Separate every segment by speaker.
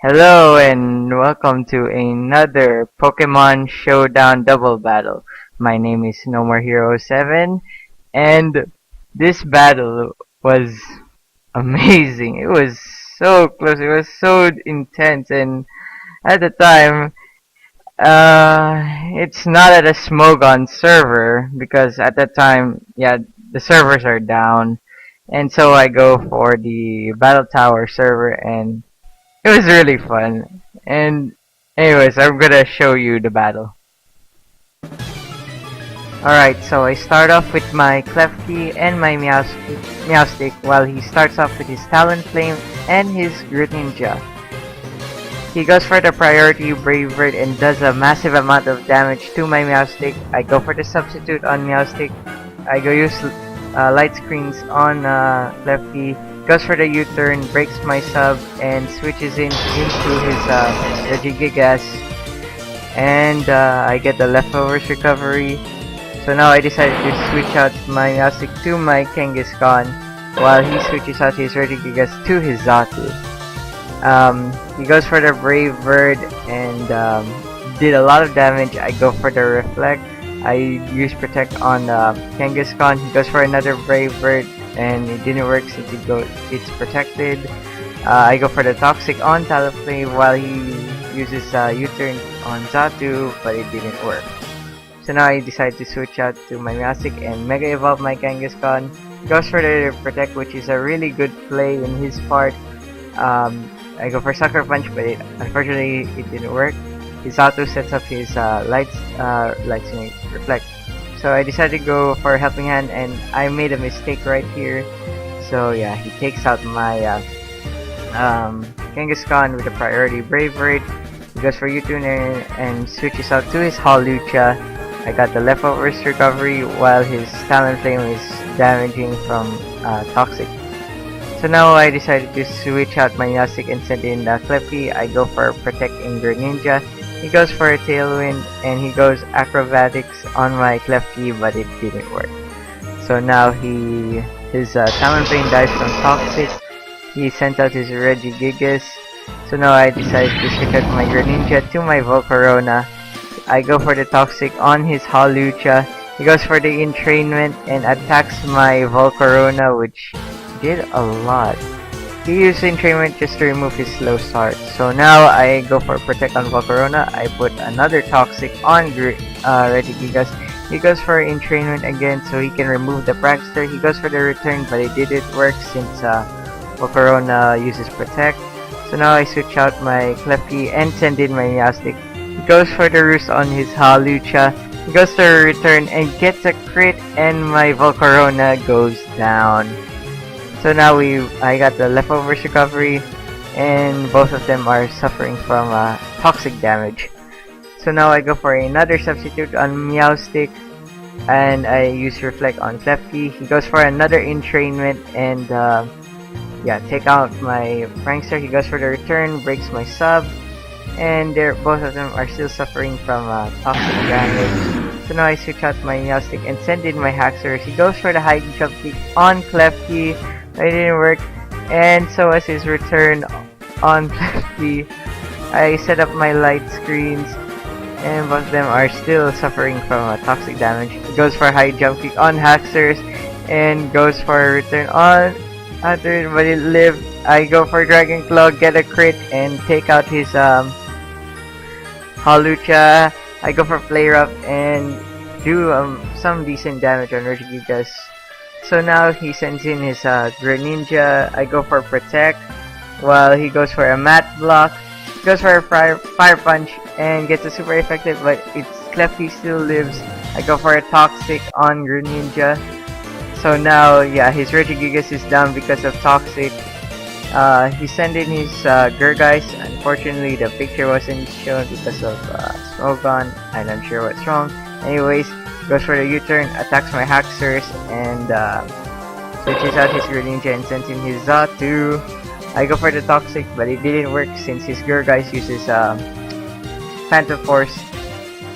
Speaker 1: Hello and welcome to another Pokemon Showdown double battle. My name is No More Hero 7 and this battle was amazing. It was so close, it was so intense, and at the time it's not at a Smogon server because at that time, yeah, the servers are down, and so I go for the Battle Tower server, and it was really fun. And anyways, I'm gonna show you the battle. Alright, so I start off with my Klefki and my Meowstic while he starts off with his Talonflame and his Greninja. He goes for the priority Brave Bird and does a massive amount of damage to my Meowstic. I go for the substitute on Meowstic. I go use light screens on Klefki. Goes for the U-turn, breaks my sub, and switches into his Regigigas. And I get the leftovers recovery. So now I decided to switch out my Meowstic to my Kangaskhan while he switches out his Regigigas to his Zatu. He goes for the Brave Bird and did a lot of damage. I go for the Reflect. I use Protect on Kangaskhan. He goes for another Brave Bird and it didn't work since it's protected. I go for the Toxic on Talonflame while he uses U-turn on Zatu, but it didn't work. So now I decide to switch out to my Meowstic and Mega Evolve my Kangaskhan. Goes for the Protect, which is a really good play in his part. I go for Sucker Punch, but unfortunately it didn't work. His Zatu sets up his Light Reflect. So I decided to go for Helping Hand, and I made a mistake right here. So yeah, he takes out my Kangaskhan with a priority Brave Bird. He goes for U-turn and switches out to his Hawlucha. I got the leftovers recovery while his Talonflame is damaging from Toxic. So now I decided to switch out my Meowstic and send in Klefki. I go for Protect in Greninja. He goes for a Tailwind and he goes Acrobatics on my Klefki, but it didn't work. So now his Talonflame dies from Toxic. He sent out his Regigigas. So now I decided to switch out my Greninja to my Volcarona. I go for the Toxic on his Hawlucha. He goes for the Entrainment and attacks my Volcarona, which did a lot. He used Entrainment just to remove his slow start. So now I go for Protect on Volcarona. I put another Toxic on Regigigas. He goes for Entrainment again so he can remove the Prankster. He goes for the Return, but it didn't work since Volcarona uses Protect. So now I switch out my Klefki and send in my Meowstic. He goes for the Roost on his Hawlucha. He goes to Return and gets a crit, and my Volcarona goes down. So now I got the leftovers recovery, and both of them are suffering from toxic damage. So now I go for another substitute on Meowstic, and I use Reflect on Klefki. He goes for another Entrainment and take out my Prankster. He goes for the Return, breaks my sub, and both of them are still suffering from toxic damage. So now I switch out my Meowstic and send in my Haxorus. He goes for the High Jump Kick on Klefki. It didn't work, and so as his Return on Klefki, I set up my light screens, and both of them are still suffering from toxic damage. He goes for High Jump Kick on Haxorus and goes for a Return on Other, but it lived. I go for Dragon Claw, get a crit, and take out his Hawlucha. I go for Flare Up and do some decent damage on Regigigas. So now he sends in his Greninja. I go for Protect while he goes for a Mat Block. He goes for a Fire Punch and gets a super effective, but its Klefki still lives. I go for a Toxic on Greninja. So now, yeah, his Regigigas is down because of Toxic. He sent in his Gurgeist. Unfortunately, the picture wasn't shown because of Smogon. I'm not sure what's wrong. Anyways, goes for the U-turn, attacks my Haxorus, and switches out his Greninja and sends in his Zatu. I go for the Toxic, but it didn't work since his Gurgeist uses Phantom Force.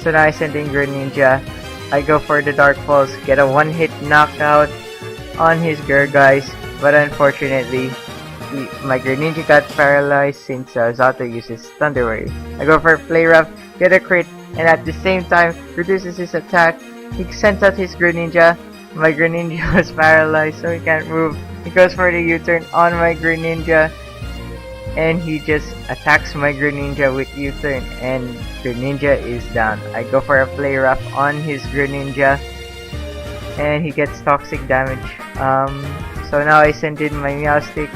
Speaker 1: So now I send in Greninja. I go for the Dark Pulse, get a one-hit knockout on his Gurgeist, but unfortunately, my Greninja got paralyzed since Zato uses Thunder Wave. I go for Play Rough, get a crit, and at the same time reduces his attack. He sends out his Greninja. My Greninja was paralyzed, so he can't move. He goes for the U-turn on my Greninja, and he just attacks my Greninja with U-turn, and Greninja is down. I go for a Play Rough on his Greninja, and he gets toxic damage. So now I send in my Meowstic.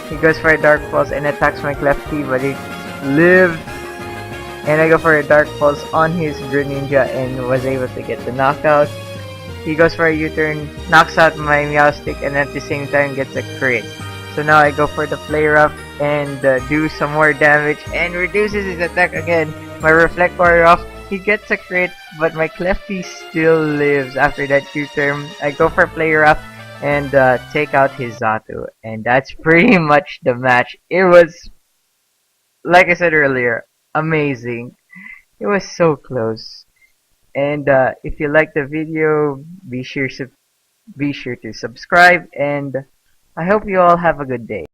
Speaker 1: He goes for a Dark Pulse and attacks my Klefki, but it lived. And I go for a Dark Pulse on his Greninja and was able to get the knockout. He goes for a U-turn, knocks out my Meowstic, and at the same time gets a crit. So now I go for the Play Rough and do some more damage and reduces his attack again. My Reflector Rough, he gets a crit, but my Klefki still lives after that U-turn. I go for Play Rough and take out his Zato, and that's pretty much the match. It was, like I said earlier, amazing. It was so close. And if you like the video, be sure to subscribe, and I hope you all have a good day.